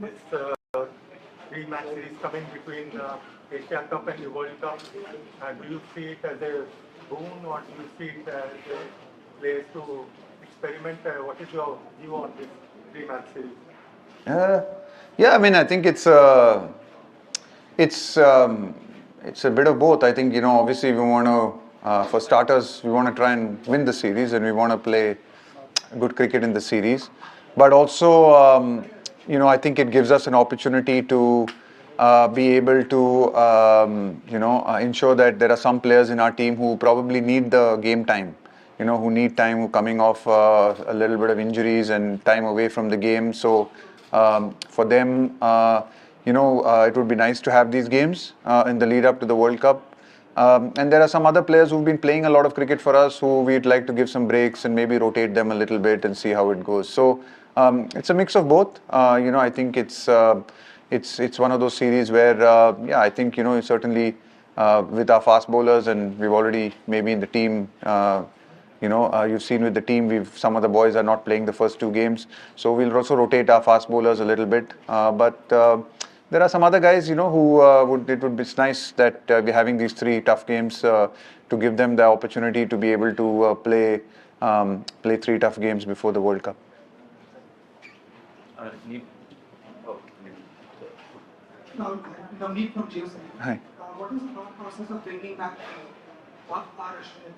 this three-match series coming between Asia Cup and the World Cup. Do you see it as a boon or do you see it as a place to experiment? What is your view on this three-match series? Uh, yeah, I mean, I think it's it's a bit of both. I think obviously we want to, for starters, we want to try and win the series, and we want to play good cricket in the series. But also, I think it gives us an opportunity to be able to, ensure that there are some players in our team who probably need the game time. Who need time, who coming off a little bit of injuries and time away from the game. So for them, it would be nice to have these games in the lead up to the World Cup. And there are some other players who've been playing a lot of cricket for us who we'd like to give some breaks and maybe rotate them a little bit and see how it goes. So it's a mix of both. I think it's one of those series where, I think, certainly with our fast bowlers, and we've already maybe in the team, you've seen with the team, some of the boys are not playing the first two games. So we'll also rotate our fast bowlers a little bit. But there are some other guys, who it would be nice that we're having these three tough games to give them the opportunity to be able to play three tough games before the World Cup. Navneet from James. Hi. What is the thought process of bringing back one Ashwin?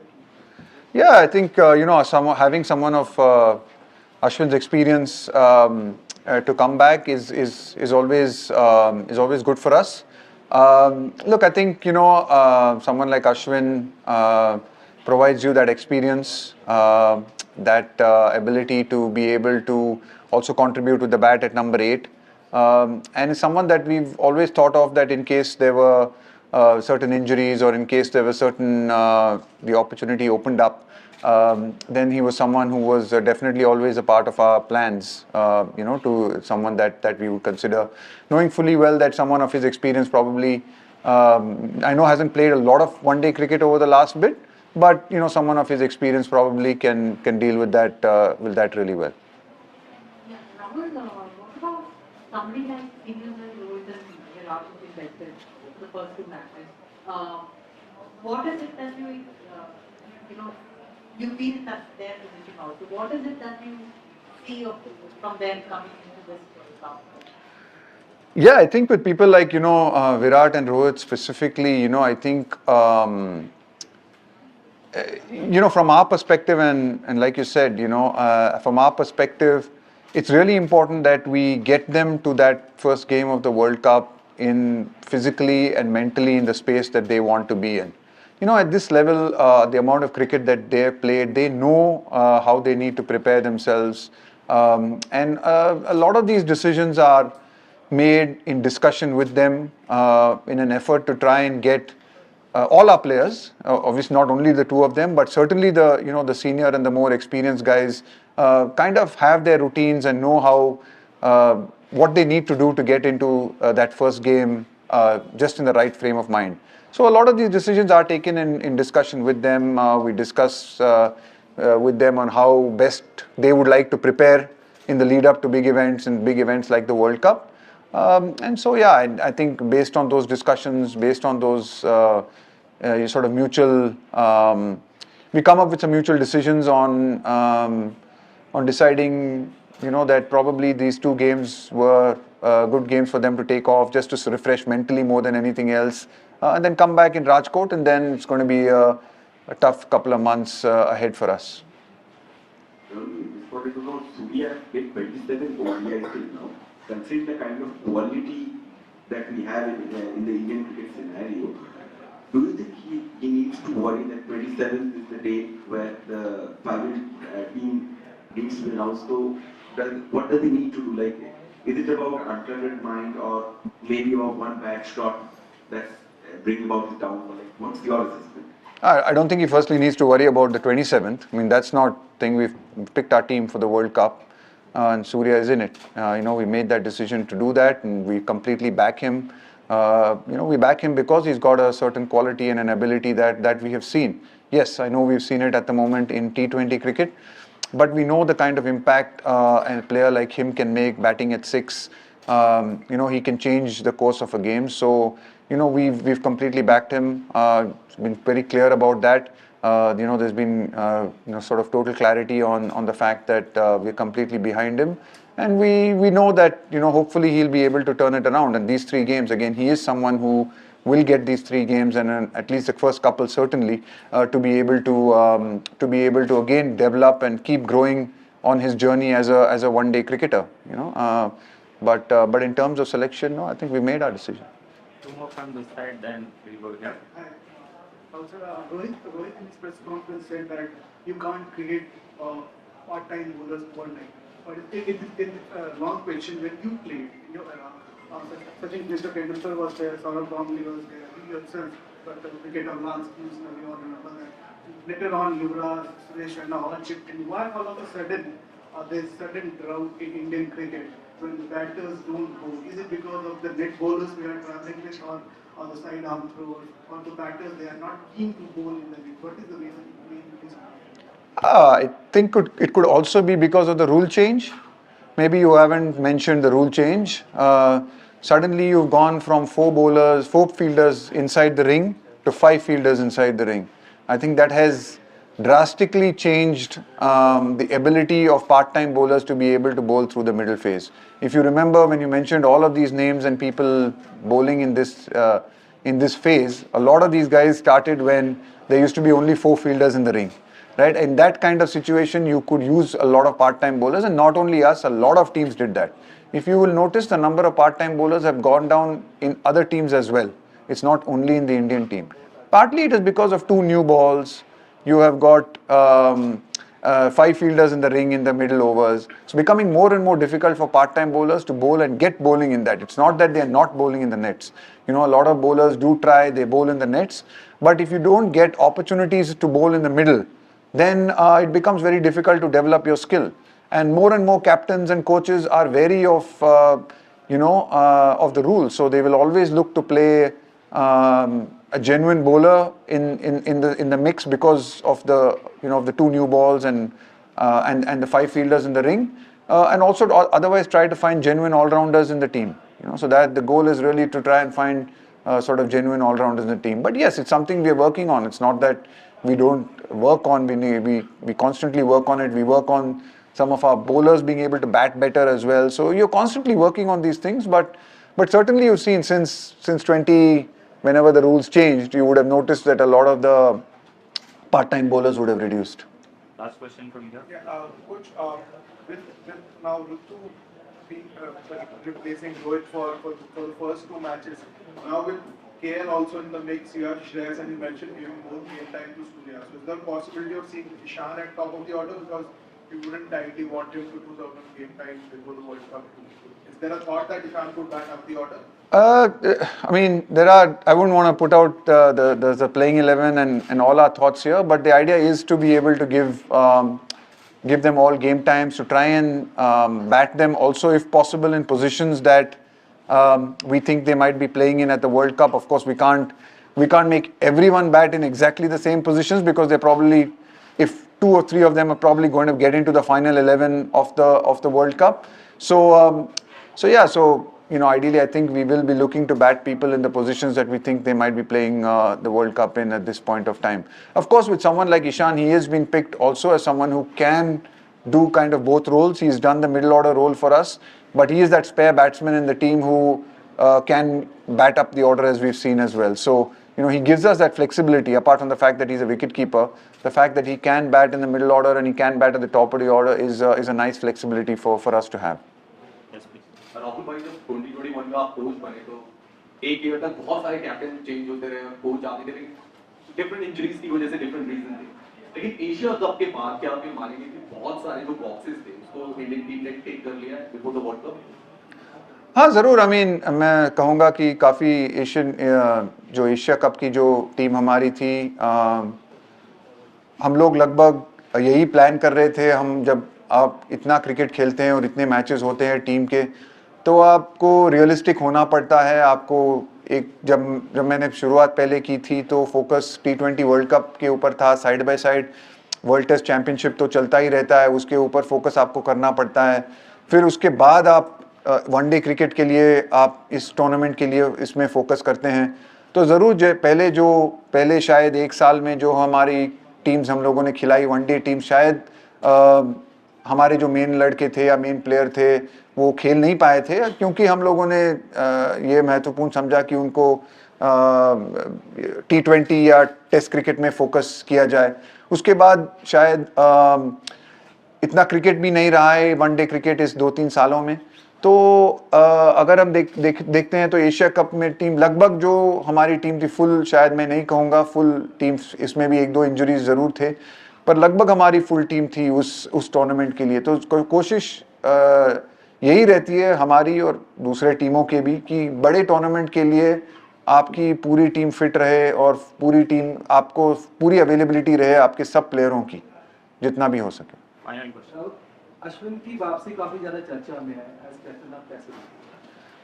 Yeah, I think having someone of Ashwin's experience to come back is always good for us. Look, I think someone like Ashwin provides you that experience, that ability to be able to also contribute with the bat at number 8, and is someone that we've always thought of that in case there were certain injuries or in case there was certain the opportunity opened up, then he was someone who was definitely always a part of our plans, to someone that we would consider, knowing fully well that someone of his experience probably, I know hasn't played a lot of one-day cricket over the last bit, but someone of his experience probably can deal with that really well. Yeah, Rahul, what about somebody like Indian and Rohit and Virat Kohli invested the first two matches? What is it that you feel that their position also? What is it that you see from them coming into this Cup? Yeah, I think with people like Virat and Rohit specifically, I think from our perspective, and like you said, from our perspective, it's really important that we get them to that first game of the World Cup in physically and mentally in the space that they want to be in. At this level, the amount of cricket that they've played, they know how they need to prepare themselves. And a lot of these decisions are made in discussion with them in an effort to try and get all our players, obviously not only the two of them, but certainly the senior and the more experienced guys kind of have their routines and know how what they need to do to get into that first game just in the right frame of mind. So a lot of these decisions are taken in discussion with them. We discuss with them on how best they would like to prepare in the lead up to big events and big events like the World Cup. And so, yeah, I think based on those discussions, based on those sort of mutual, we come up with some mutual decisions on deciding, that probably these two games were good games for them to take off just to refresh mentally more than anything else, and then come back in Rajkot, and then it's going to be a tough couple of months ahead for us. Surya did 27 ODIs till now. Considering the kind of quality that we have in the Indian cricket scenario, do you think he needs to worry that 27th is the date where the final team needs to be announced? So, what does he need to do? Like, is it about unclouded mind or maybe about one bad shot that's bringing about his downfall? Like, what's your assessment? I don't think he firstly needs to worry about the 27th. I mean, that's not thing. We've picked our team for the World Cup, and Surya is in it. We made that decision to do that, and we completely back him. We back him because he's got a certain quality and an ability that we have seen. Yes, I know we've seen it at the moment in T20 cricket, but we know the kind of impact a player like him can make batting at 6, he can change the course of a game. So, we've completely backed him. Been very clear about that. There's been sort of total clarity on the fact that we're completely behind him, and we know that hopefully he'll be able to turn it around. And these 3 games, again, he is someone who will get these 3 games, and at least the first couple certainly, to be able to again develop and keep growing on his journey as a one-day cricketer. But in terms of selection, no, I think we made our decision. Two more from this side, then we'll go here. Hi. Also, Rohit in his press conference said that you can't create part-time bowlers overnight. But in long question, when you played in your era, Sachin Mr. Tendulkar was there, Saurav Ganguly was there, you yourself, but the cricketer Lance Hughes, Navi and another. Later on, Yuvraj, Suresh Raina all chipped in. Why all of a sudden there's sudden drought in Indian cricket when the batters don't bowl? Is it because of the net bowlers we are traveling with, or the side arm throwers, or the batters they are not keen to bowl in the net? What is the reason? I think it could also be because of the rule change. Maybe you haven't mentioned the rule change. Suddenly you've gone from 4 fielders inside the ring to 5 fielders inside the ring. I think that has drastically changed the ability of part-time bowlers to be able to bowl through the middle phase. If you remember when you mentioned all of these names and people bowling in this phase, a lot of these guys started when there used to be only 4 fielders in the ring. Right? In that kind of situation, you could use a lot of part-time bowlers, and not only us, a lot of teams did that. If you will notice, the number of part-time bowlers have gone down in other teams as well. It's not only in the Indian team. Partly it is because of 2 new balls. You have got 5 fielders in the ring in the middle overs. It's becoming more and more difficult for part-time bowlers to bowl and get bowling in that. It's not that they are not bowling in the nets. A lot of bowlers do try, they bowl in the nets. But if you don't get opportunities to bowl in the middle, then it becomes very difficult to develop your skill. And more captains and coaches are wary of the rules. So they will always look to play a genuine bowler in the mix because of the 2 new balls and the 5 fielders in the ring, and also otherwise try to find genuine all-rounders in the team. So that the goal is really to try and find sort of genuine all-rounders in the team. But yes, it's something we are working on. It's not that we don't work on. We constantly work on it. We work on some of our bowlers being able to bat better as well. So you're constantly working on these things. But certainly you've seen since whenever the rules changed, you would have noticed that a lot of the part-time bowlers would have reduced. Last question from here. Yeah, Coach, with now Ritu being replacing Rohit for the first 2 matches, now with KL also in the mix, you have Shreyas, and you mentioned giving more game time to Surya. So is there a possibility of seeing Ishan at top of the order, because you wouldn't ideally want him to do the game time before the World Cup? Is there a thought that Ishan could back up the order? I mean, I wouldn't want to put out the playing 11 and all our thoughts here, but the idea is to be able to give them all game times, to try and bat them also, if possible, in positions that we think they might be playing in at the World Cup. Of course, we can't make everyone bat in exactly the same positions, because they're probably, if 2 or 3 of them are probably going to get into the final 11 of the World Cup. So ideally, I think we will be looking to bat people in the positions that we think they might be playing the World Cup in at this point of time. Of course, with someone like Ishan, he has been picked also as someone who can do kind of both roles. He's done the middle order role for us, but he is that spare batsman in the team who can bat up the order, as we've seen as well. So, he gives us that flexibility. Apart from the fact that he's a wicket keeper, the fact that he can bat in the middle order and he can bat at the top of the order is a nice flexibility for us to have. Yes, please. Rahul भाई, जब 2021 में आप coach बने तो एक year तक बहुत सारे कैप्टन चेंज होते रहे, कोच आते थे, डिफरेंट इंजरीज की वजह से डिफरेंट रीजन थे. लेकिन एशिया कप के बाद क्या आप ये मानेंगे कि बहुत सारे जो बॉक्सेस थे उसको इंडियन टीम ने टिक कर लिया बिफोर द वर्ल्ड कप? हाँ, ज़रूर. मैं कहूँगा कि काफ़ी जो एशिया कप की जो टीम हमारी थी, हम लोग लगभग यही प्लान कर रहे थे. हम जब आप इतना क्रिकेट खेलते हैं और इतने मैचेस होते हैं टीम के, तो आपको रियलिस्टिक होना पड़ता है. आपको जब मैंने शुरुआत पहले की थी तो फोकस T20 वर्ल्ड कप के ऊपर था. Side by side world test championship तो चलता ही रहता है, उसके ऊपर फोकस आपको करना पड़ता है. फिर उसके बाद आप वनडे क्रिकेट के लिए आप इस टूर्नामेंट के लिए इसमें फोकस करते हैं, तो ज़रूर पहले शायद एक साल में जो हमारी टीम्स हम लोगों ने खिलाई वनडे टीम, शायद हमारे जो मेन लड़के थे या मेन प्लेयर थे वो खेल नहीं पाए थे, क्योंकि हम लोगों ने ये महत्वपूर्ण समझा कि उनको T20 या टेस्ट क्रिकेट में फोकस किया जाए। उसके बाद शायद इतना क्रिकेट भी नहीं रहा है वनडे क्रिकेट इस 2-3 सालों में। तो अगर हम देखते हैं तो एशिया कप में टीम लगभग जो हमारी टीम थी फुल, शायद मैं नहीं कहूँगा फुल टीम, इसमें भी 1-2 इंजरीज ज़रूर थे, पर लगभग हमारी फुल टीम थी उस टूर्नामेंट के लिए। तो कोशिश यही रहती है हमारी और दूसरे टीमों के भी कि बड़े टूर्नामेंट के लिए आपकी पूरी टीम फिट रहे और पूरी टीम आपको पूरी अवेलेबिलिटी रहे आपके सब प्लेयरों की, जितना भी हो सके। Final question. अश्विन की वापसी काफी ज्यादा चर्चा में है एज कैप्टन ऑफ कैसे?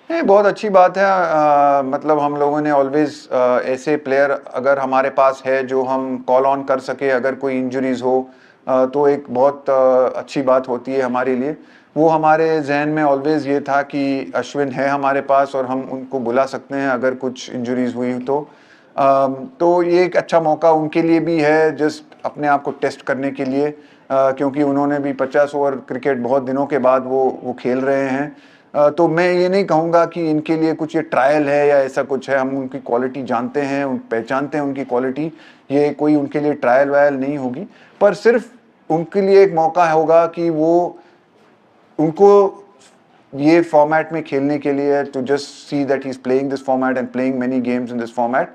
नहीं, बहुत अच्छी बात है। मतलब हम लोगों ने ऑलवेज ऐसे प्लेयर अगर हमारे पास है जो हम कॉल ऑन कर सके अगर कोई इंजरीज हो, तो एक बहुत अच्छी बात होती है हमारे लिए। वो हमारे जहन में ऑलवेज ये था कि अश्विन है हमारे पास और हम उनको बुला सकते हैं अगर कुछ इंजरीज हुई तो ये एक अच्छा मौका उनके लिए भी है, जस्ट अपने आप को टेस्ट करने के लिए, क्योंकि उन्होंने भी 50 ओवर क्रिकेट बहुत दिनों के बाद वो खेल रहे हैं। तो मैं ये नहीं कहूँगा कि इनके लिए कुछ ये ट्रायल है या ऐसा कुछ है। हम उनकी क्वालिटी जानते हैं, पहचानते हैं उनकी क्वालिटी, ये कोई उनके लिए ट्रायल वायल नहीं होगी, पर सिर्फ उनके लिए एक मौका होगा कि उनको ये फॉर्मेट में खेलने के लिए, to just see that he is playing this format and playing many games in this format,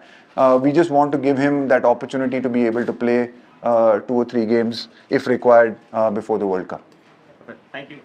we just want to give him that opportunity to be able to play 2 or 3 games if required before the World Cup. Thank you.